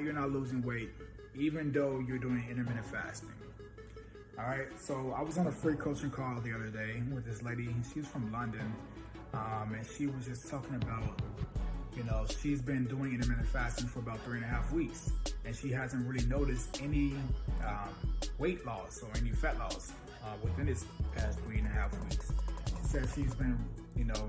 you're not losing weight, even though you're doing intermittent fasting. All right, so I was on a free coaching call the other day with this lady. She's from London, and she was just talking about, she's been doing intermittent fasting for about 3.5 weeks, and she hasn't really noticed any weight loss or any fat loss within this past 3.5 weeks. She said she's been,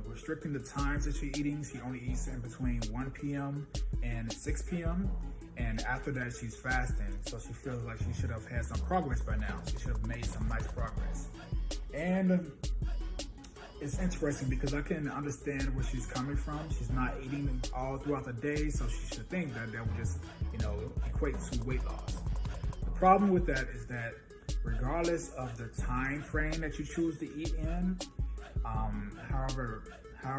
restricting the times that she's eating. She only eats in between 1 p.m. and 6 p.m. And after that, she's fasting. So she feels like she should have had some progress by now. She should have made some nice progress. And it's interesting because I can understand where she's coming from. She's not eating all throughout the day, so she should think that would just, equate to weight loss. The problem with that is that regardless of the time frame that you choose to eat in, however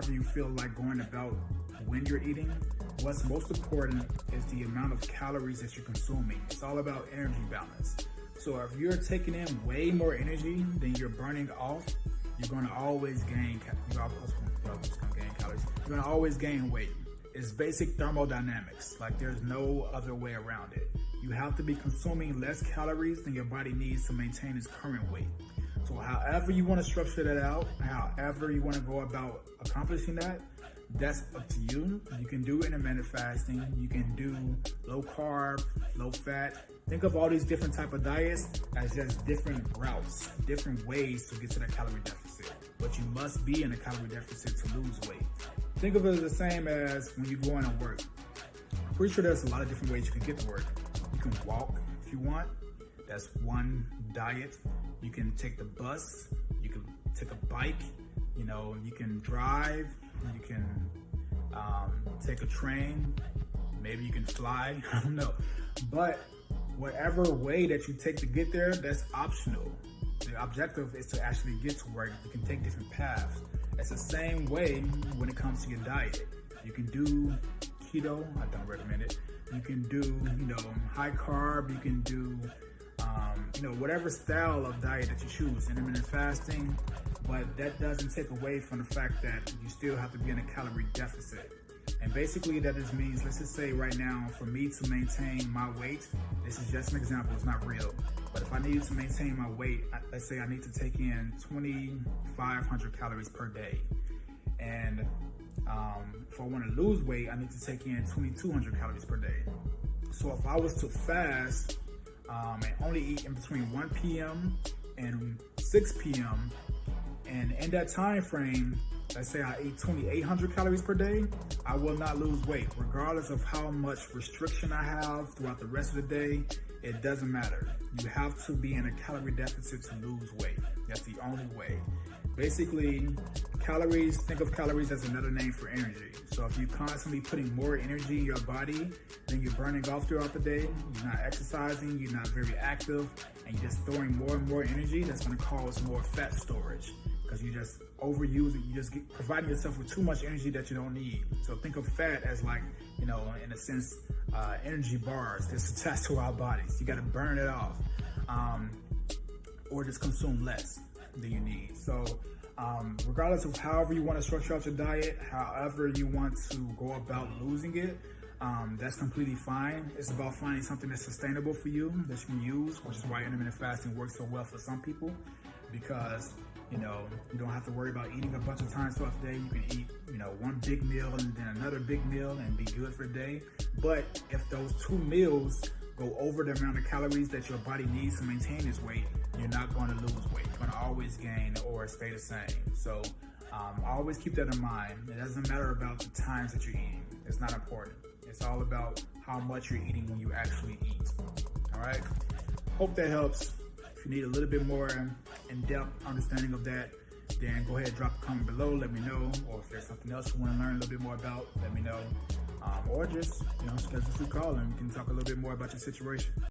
you feel like going about when you're eating, what's most important is the amount of calories that you're consuming. It's all about energy balance. So if you're taking in way more energy than you're burning off, you're going to always gain calories. You're going to always gain weight. It's basic thermodynamics. Like, there's no other way around it. You have to be consuming less calories than your body needs to maintain its current weight. So however you want to structure that out, however you want to go about accomplishing that, that's up to you. You can do intermittent fasting. You can do low carb, low fat. Think of all these different type of diets as just different routes, different ways to get to that calorie deficit. But you must be in a calorie deficit to lose weight. Think of it as the same as when you go in and work. I'm pretty sure there's a lot of different ways you can get to work. You can walk if you want. That's one diet. You can take the bus. You can take a bike. You can drive. You can take a train. Maybe you can fly. I don't know. But whatever way that you take to get there, that's optional. The objective is to actually get to work. You can take different paths. It's the same way when it comes to your diet. You can do keto. I don't recommend it. You can do, high carb. You can do, whatever style of diet that you choose, intermittent fasting. But that doesn't take away from the fact that you still have to be in a calorie deficit. And basically that just means, let's just say right now, for me to maintain my weight, this is just an example, it's not real. But if I need to maintain my weight, let's say I need to take in 2,500 calories per day. And if I want to lose weight, I need to take in 2,200 calories per day. So if I was to fast and only eat in between 1 p.m. and 6 p.m., and in that time frame, let's say I eat 2,800 calories per day, I will not lose weight. Regardless of how much restriction I have throughout the rest of the day, it doesn't matter. You have to be in a calorie deficit to lose weight. That's the only way. Basically, calories, think of calories as another name for energy. So if you're constantly putting more energy in your body than you're burning off throughout the day, you're not exercising, you're not very active, and you're just throwing more and more energy, that's going to cause more fat storage. Because you just overuse it, you just providing yourself with too much energy that you don't need. So think of fat as like, in a sense, energy bars that's attached to our bodies. You got to burn it off, or just consume less than you need. So regardless of however you want to structure out your diet, however you want to go about losing it, that's completely fine. It's about finding something that's sustainable for you, that you can use, which is why intermittent fasting works so well for some people, because you don't have to worry about eating a bunch of times throughout the day. You can eat, one big meal and then another big meal and be good for the day. But if those two meals go over the amount of calories that your body needs to maintain its weight, you're not going to lose weight. You're going to always gain or stay the same. So always keep that in mind. It doesn't matter about the times that you're eating. It's not important. It's all about how much you're eating when you actually eat. All right. Hope that helps. If you need a little bit more in-depth understanding of that, then go ahead and drop a comment below. Let me know. Or if there's something else you want to learn a little bit more about, let me know. Or just, schedule a free call and we can talk a little bit more about your situation.